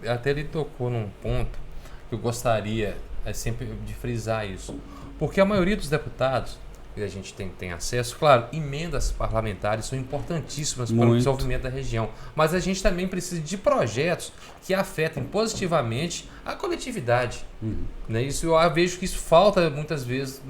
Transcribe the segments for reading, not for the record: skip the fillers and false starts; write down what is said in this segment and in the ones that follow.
Até ele tocou num ponto que eu gostaria sempre de frisar isso. Porque a maioria dos deputados que a gente tem acesso, claro, emendas parlamentares são importantíssimas para o desenvolvimento da região, mas a gente também precisa de projetos que afetem positivamente a coletividade. Né? Isso eu vejo que isso falta muitas vezes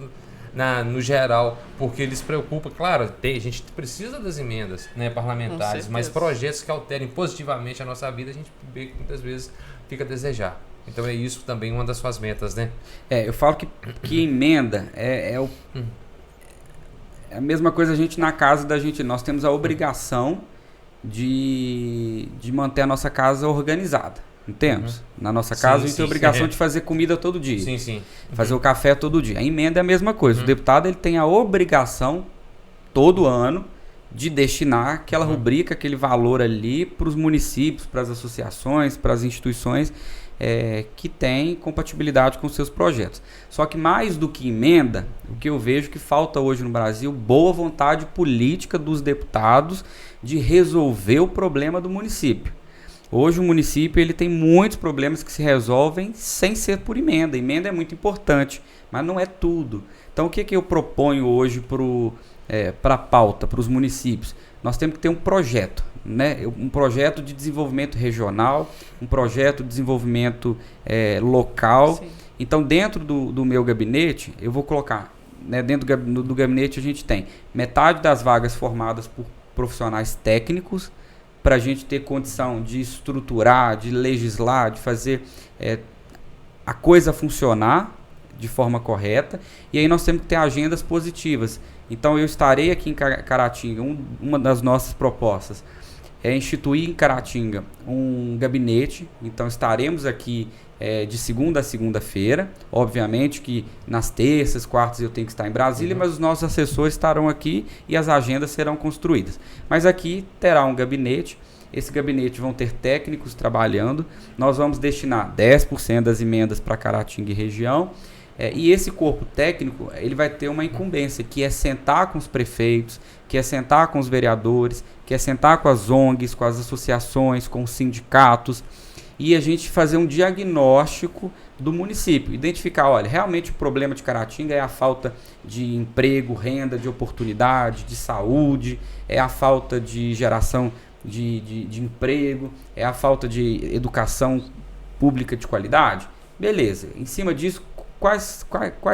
no geral, porque eles se preocupam, claro, a gente precisa das emendas, né, parlamentares, mas projetos que alterem positivamente a nossa vida, a gente vê que muitas vezes fica a desejar. Então é isso também uma das suas metas, né? Eu falo que emenda é a mesma coisa. A gente, na casa da gente, nós temos a obrigação de manter a nossa casa organizada. Não temos? Na nossa casa a gente tem a obrigação de fazer comida todo dia. Fazer o café todo dia. A emenda é a mesma coisa. O deputado ele tem a obrigação, todo ano, de destinar aquela rubrica, aquele valor ali para os municípios, para as associações, para as instituições que têm compatibilidade com seus projetos. Só que mais do que emenda, o que eu vejo que falta hoje no Brasil, boa vontade política dos deputados de resolver o problema do município. Hoje o município ele tem muitos problemas que se resolvem sem ser por emenda. A emenda é muito importante, mas não é tudo. Então o que eu proponho hoje para a pauta, para os municípios? Nós temos que ter um projeto, né? Um projeto de desenvolvimento regional, um projeto de desenvolvimento local. Sim. Então dentro do meu gabinete, eu vou colocar, né, dentro do gabinete a gente tem metade das vagas formadas por profissionais técnicos, para a gente ter condição de estruturar, de legislar, de fazer a coisa funcionar de forma correta. E aí nós temos que ter agendas positivas. Então eu estarei aqui em Caratinga, uma das nossas propostas é instituir em Caratinga um gabinete. Então estaremos aqui de segunda a segunda-feira. Obviamente que nas terças, quartas eu tenho que estar em Brasília, mas os nossos assessores estarão aqui e as agendas serão construídas. Mas aqui terá um gabinete. Esse gabinete vão ter técnicos trabalhando. Nós vamos destinar 10% das emendas para Caratinga e região. E esse corpo técnico ele vai ter uma incumbência, que é sentar com os prefeitos, que é sentar com os vereadores, que é sentar com as ONGs, com as associações, com os sindicatos, e a gente fazer um diagnóstico do município. Identificar, olha, realmente o problema de Caratinga é a falta de emprego, renda, de oportunidade, de saúde, é a falta de geração de emprego, é a falta de educação pública de qualidade. Beleza, em cima disso, quais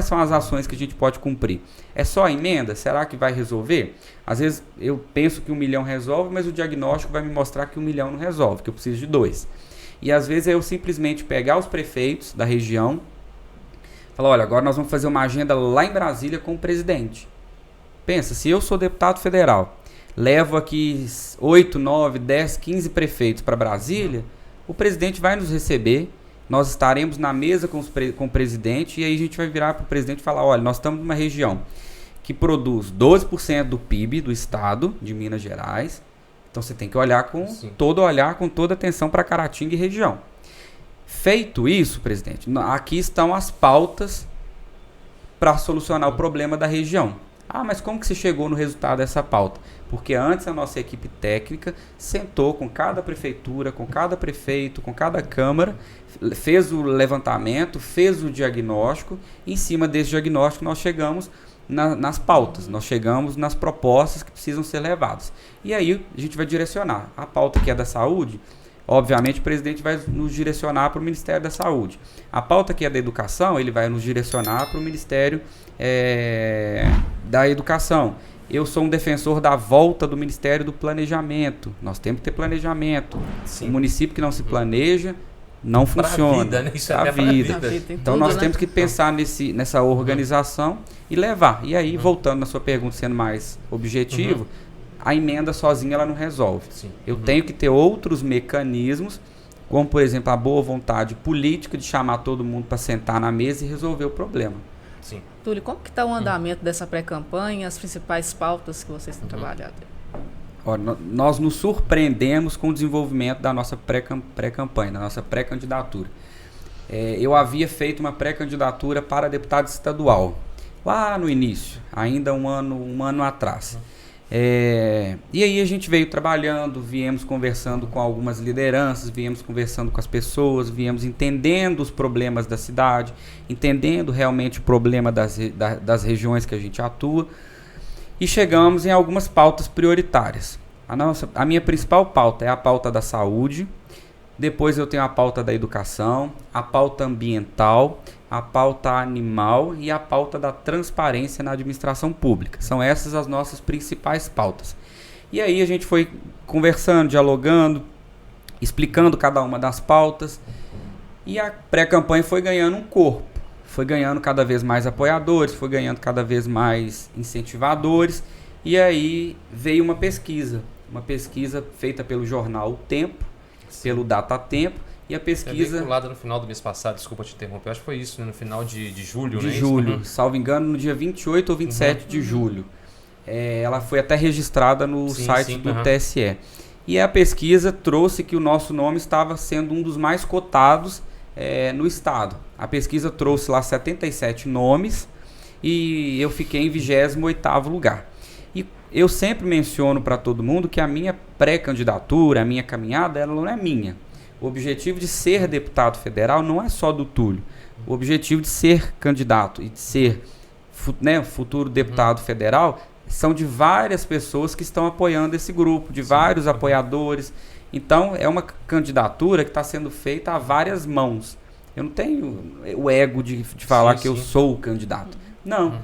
são as ações que a gente pode cumprir? É só a emenda? Será que vai resolver? Às vezes eu penso que 1 milhão resolve, mas o diagnóstico vai me mostrar que 1 milhão não resolve, que eu preciso de 2. E às vezes eu simplesmente pegar os prefeitos da região, falar, olha, agora nós vamos fazer uma agenda lá em Brasília com o presidente. Pensa, se eu sou deputado federal, levo aqui 8, 9, 10, 15 prefeitos para Brasília, o presidente vai nos receber, nós estaremos na mesa com o presidente, e aí a gente vai virar para o presidente e falar, olha, nós estamos numa região que produz 12% do PIB do estado de Minas Gerais, então você tem que olhar com toda atenção para Caratinga e região. Feito isso, presidente, aqui estão as pautas para solucionar o problema da região. Ah, mas como que você chegou no resultado dessa pauta? Porque antes a nossa equipe técnica sentou com cada prefeitura, com cada prefeito, com cada câmara, fez o levantamento, fez o diagnóstico, e em cima desse diagnóstico nós chegamos nas pautas, nós chegamos nas propostas que precisam ser levadas. E aí a gente vai direcionar. A pauta que é da saúde, obviamente o presidente vai nos direcionar para o Ministério da Saúde. A pauta que é da educação, ele vai nos direcionar para o Ministério da Educação. Eu sou um defensor da volta do Ministério do Planejamento. Nós temos que ter planejamento. Sim. Um município que não se planeja não funciona. Vida, né? Isso é vida. Então tudo, nós temos que pensar nessa organização e levar. E aí, voltando na sua pergunta, sendo mais objetivo, a emenda sozinha ela não resolve. Sim. Eu tenho que ter outros mecanismos, como por exemplo a boa vontade política de chamar todo mundo para sentar na mesa e resolver o problema. Sim. Túlio, como que está o andamento dessa pré-campanha, as principais pautas que vocês têm trabalhado? Nós nos surpreendemos com o desenvolvimento da nossa pré-campanha, da nossa pré-candidatura. Eu havia feito uma pré-candidatura para deputado estadual, lá no início, ainda um ano atrás. E aí a gente veio trabalhando, viemos conversando com algumas lideranças, viemos conversando com as pessoas, viemos entendendo os problemas da cidade, entendendo realmente o problema das regiões que a gente atua, e chegamos em algumas pautas prioritárias. A minha principal pauta é a pauta da saúde, depois eu tenho a pauta da educação, a pauta ambiental, a pauta animal e a pauta da transparência na administração pública. São essas as nossas principais pautas. E aí a gente foi conversando, dialogando, explicando cada uma das pautas, e a pré-campanha foi ganhando um corpo. Foi ganhando cada vez mais apoiadores, foi ganhando cada vez mais incentivadores, e aí veio uma pesquisa feita pelo jornal O Tempo, pelo Datatempo, e a pesquisa... É vinculada no final do mês passado, desculpa te interromper, acho que foi isso, né? No final de julho, de né? julho, salvo engano, no dia 28 ou 27 de julho. Ela foi até registrada no site do TSE. E a pesquisa trouxe que o nosso nome estava sendo um dos mais cotados no estado. A pesquisa trouxe lá 77 nomes e eu fiquei em 28º lugar. E eu sempre menciono para todo mundo que a minha pré-candidatura, a minha caminhada, ela não é minha. O objetivo de ser deputado federal não é só do Túlio. O objetivo de ser candidato e de ser futuro deputado federal são de várias pessoas que estão apoiando esse grupo, de vários apoiadores. Então, é uma candidatura que está sendo feita a várias mãos. Eu não tenho o ego de falar que eu sou o candidato. Não.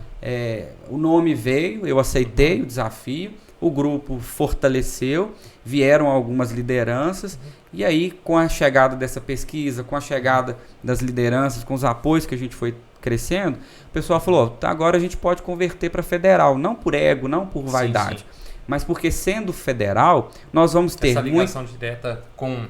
O nome veio, eu aceitei o desafio, o grupo fortaleceu, vieram algumas lideranças, e aí, com a chegada dessa pesquisa, com a chegada das lideranças, com os apoios que a gente foi crescendo, o pessoal falou, agora a gente pode converter para federal, não por ego, não por vaidade, mas porque sendo federal, nós vamos ter... Essa ligação direta com,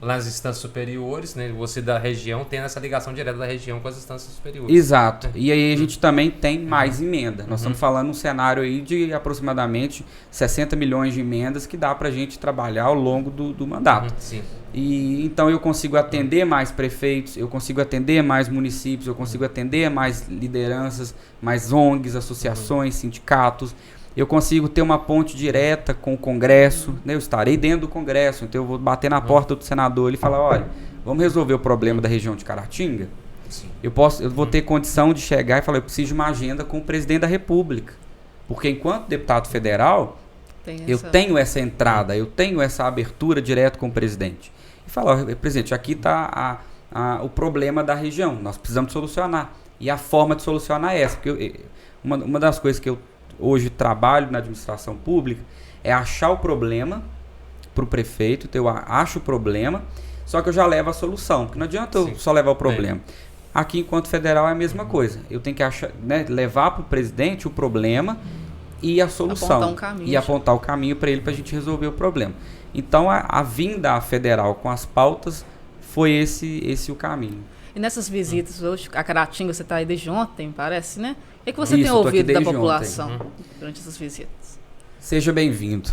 nas instâncias superiores, né? Você da região tem essa ligação direta da região com as instâncias superiores. Exato. E aí a gente também tem mais emenda. Nós estamos falando um cenário aí de aproximadamente 60 milhões de emendas que dá para a gente trabalhar ao longo do mandato. Sim. E então eu consigo atender mais prefeitos, eu consigo atender mais municípios, eu consigo atender mais lideranças, mais ONGs, associações, sindicatos. Eu consigo ter uma ponte direta com o Congresso, eu estarei dentro do Congresso, então eu vou bater na porta do senador e falar, olha, vamos resolver o problema da região de Caratinga? Sim. Eu vou ter condição de chegar e falar, eu preciso de uma agenda com o presidente da República. Porque enquanto deputado federal, eu tenho essa entrada, eu tenho essa abertura direto com o presidente. E falar, presidente, aqui está o problema da região, nós precisamos solucionar. E a forma de solucionar é essa. Porque uma das coisas que eu hoje trabalho na administração pública é achar o problema para o prefeito, então eu acho o problema, só que eu já levo a solução, porque não adianta eu só levar o problema. Aqui, enquanto federal, é a mesma coisa. Eu tenho que levar para o presidente o problema e a solução. Apontar o caminho para ele, para a gente resolver o problema. Então, a vinda federal com as pautas foi esse o caminho. E nessas visitas, hoje, a Caratinga, você está aí desde ontem, parece, né? O que você tem ouvido da população durante essas visitas? Seja bem-vindo.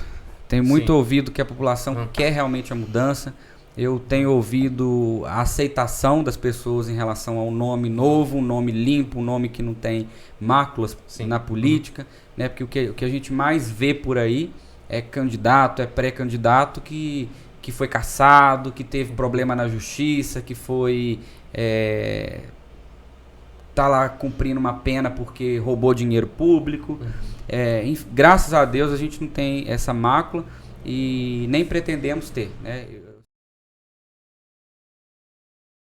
Tenho muito ouvido que a população quer realmente a mudança. Eu tenho ouvido a aceitação das pessoas em relação a um nome novo, um nome limpo, um nome que não tem máculas na política. Né? Porque o que a gente mais vê por aí é candidato, é pré-candidato que foi cassado, que teve problema na justiça, que foi... tá lá cumprindo uma pena porque roubou dinheiro público. Graças a Deus a gente não tem essa mácula e nem pretendemos ter, né?